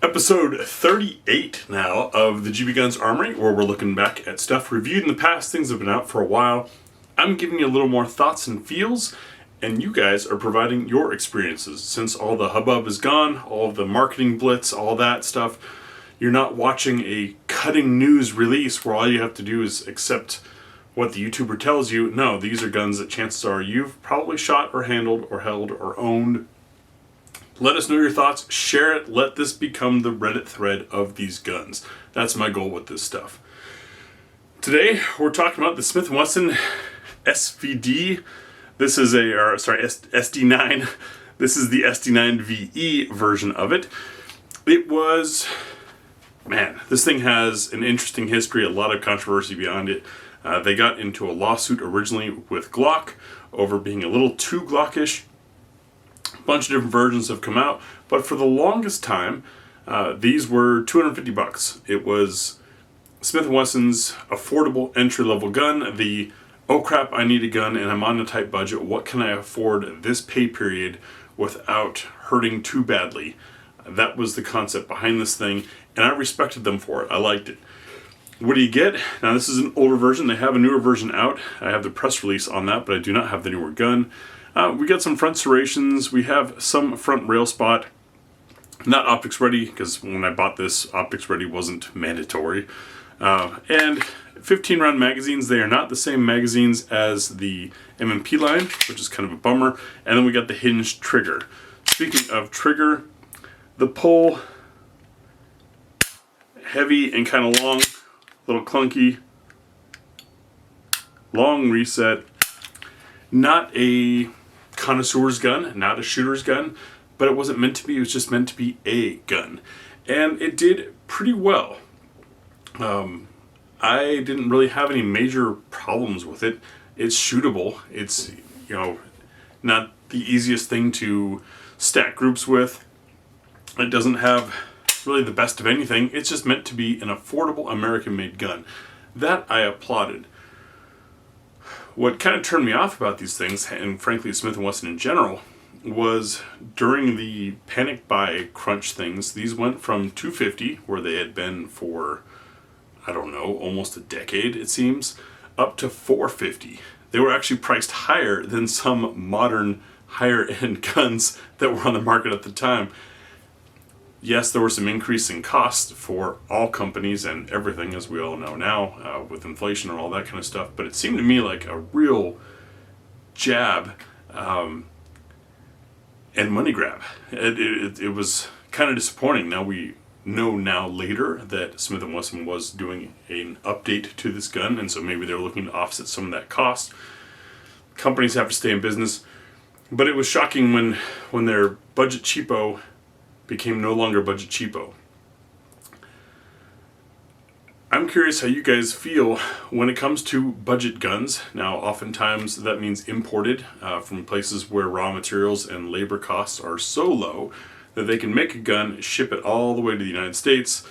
Episode 38 now of the GBGuns Armory, where we're looking back at stuff reviewed in the past, things that have been out for a while. I'm giving you a little more thoughts and feels, and you guys are providing your experiences. Since all the hubbub is gone, all of the marketing blitz, all that stuff, you're not watching a cutting news release where all you have to do is accept what the YouTuber tells you. No, these are guns that chances are you've probably shot or handled or held or owned. Let us know your thoughts, share it, let this become the Reddit thread of these guns. That's my goal with this stuff. Today, we're talking about the Smith & Wesson SVD. This is SD9. This is the SD9 VE version of it. It was, man, this thing has an interesting history, a lot of controversy behind it. They got into a lawsuit originally with Glock over being a little too Glockish. Bunch of different versions have come out, but for the longest time, these were $250. It was Smith & Wesson's affordable entry-level gun. The, oh crap, I need a gun and I'm on a tight budget. What can I afford this pay period without hurting too badly? That was the concept behind this thing, and I respected them for it. I liked it. What do you get? Now this is an older version. They have a newer version out. I have the press release on that, but I do not have the newer gun. We got some front serrations. We have some front rail spot. Not optics ready, because when I bought this, optics ready wasn't mandatory. And 15 round magazines. They are not the same magazines as the M&P line, which is kind of a bummer. And then we got the hinged trigger. Speaking of trigger, the pull, heavy and kind of long, a little clunky, long reset. Not a connoisseur's gun, not a shooter's gun, but it wasn't meant to be. It was just meant to be a gun, and it did pretty well. I didn't really have any major problems with it. It's shootable. It's, not the easiest thing to stack groups with. It doesn't have really the best of anything. It's just meant to be an affordable American-made gun. That I applauded. What kind of turned me off about these things, and frankly Smith & Wesson in general, was during the panic buy crunch things. These went from $250, where they had been for, I don't know, almost a decade it seems, up to $450. They were actually priced higher than some modern higher end guns that were on the market at the time. Yes, there were some increase in cost for all companies and everything, as we all know now, with inflation and all that kind of stuff, but it seemed to me like a real jab and money grab. It was kind of disappointing. Now we know now later that Smith & Wesson was doing an update to this gun, and so maybe they're looking to offset some of that cost. Companies have to stay in business, but it was shocking when their budget cheapo became no longer budget cheapo. I'm curious how you guys feel when it comes to budget guns. Now, oftentimes that means imported from places where raw materials and labor costs are so low that they can make a gun, ship it all the way to the United States,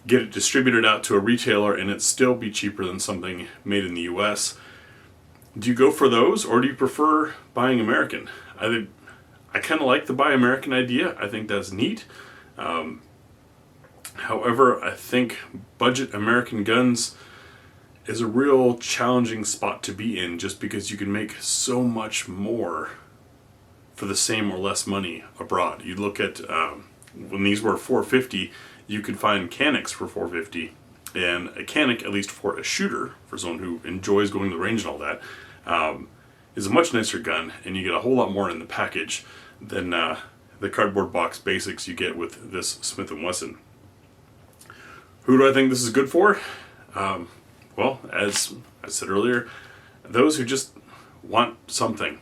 get it distributed out to a retailer, and it still be cheaper than something made in the US. Do you go for those, or do you prefer buying American? I kind of like the buy American idea. I think that's neat. However, I think budget American guns is a real challenging spot to be in, just because you can make so much more for the same or less money abroad. You look at when these were $450, you could find Canics for $450, and a Canic, at least for a shooter, for someone who enjoys going to the range and all that, is a much nicer gun, and you get a whole lot more in the package than the cardboard box basics you get with this Smith & Wesson. Who do I think this is good for? Well, as I said earlier, those who just want something,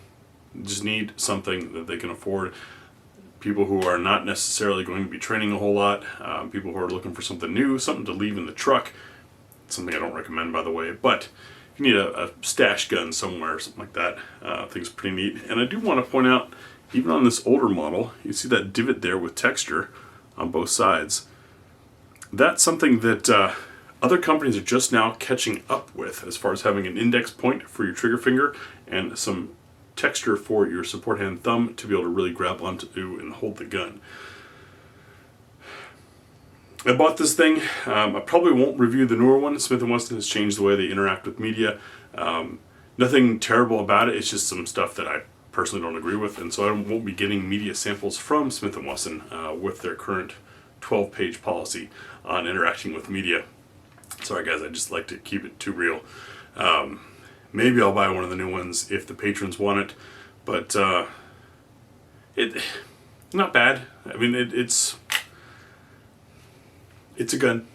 just need something that they can afford. People who are not necessarily going to be training a whole lot, people who are looking for something new, something to leave in the truck. Something I don't recommend, by the way, but if you need a stash gun somewhere, something like that, I think it's pretty neat. And I do want to point out, even on this older model, you see that divot there with texture on both sides. That's something that other companies are just now catching up with, as far as having an index point for your trigger finger and some texture for your support hand thumb to be able to really grab onto and hold the gun. I bought this thing. I probably won't review the newer one. Smith & Wesson has changed the way they interact with media. Nothing terrible about it. It's just some stuff that I personally don't agree with, and so I won't be getting media samples from Smith & Wesson with their current 12-page policy on interacting with media. Sorry guys, I just like to keep it too real. Maybe I'll buy one of the new ones if the patrons want it, but it not bad. I mean, it's a gun.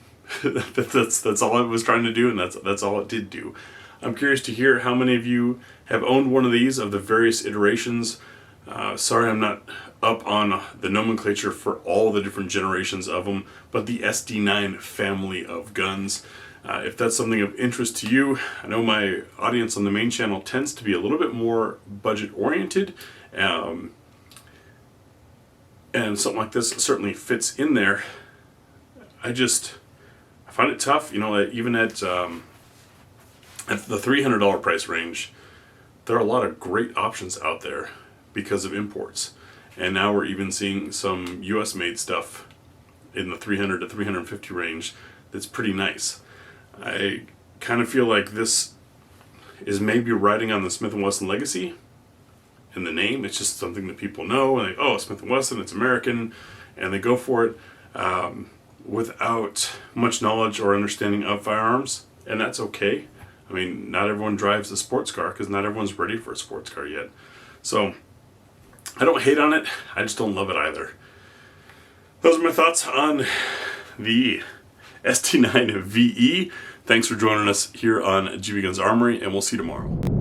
that's all it was trying to do, and that's all it did do. I'm curious to hear how many of you have owned one of these of the various iterations. Sorry I'm not up on the nomenclature for all the different generations of them, but the SD9 family of guns. If that's something of interest to you, I know my audience on the main channel tends to be a little bit more budget oriented, and something like this certainly fits in there. I find it tough, you know, even at the $300 price range, there are a lot of great options out there because of imports. And now we're even seeing some US made stuff in the 300 to 350 range that's pretty nice. I kind of feel like this is maybe riding on the Smith & Wesson legacy in the name. It's just something that people know, and oh, Smith & Wesson, it's American, and they go for it without much knowledge or understanding of firearms, and that's okay. I mean, not everyone drives a sports car because not everyone's ready for a sports car yet. So I don't hate on it, I just don't love it either. Those are my thoughts on the SD9 VE. Thanks for joining us here on GBGuns Armory, and we'll see you tomorrow.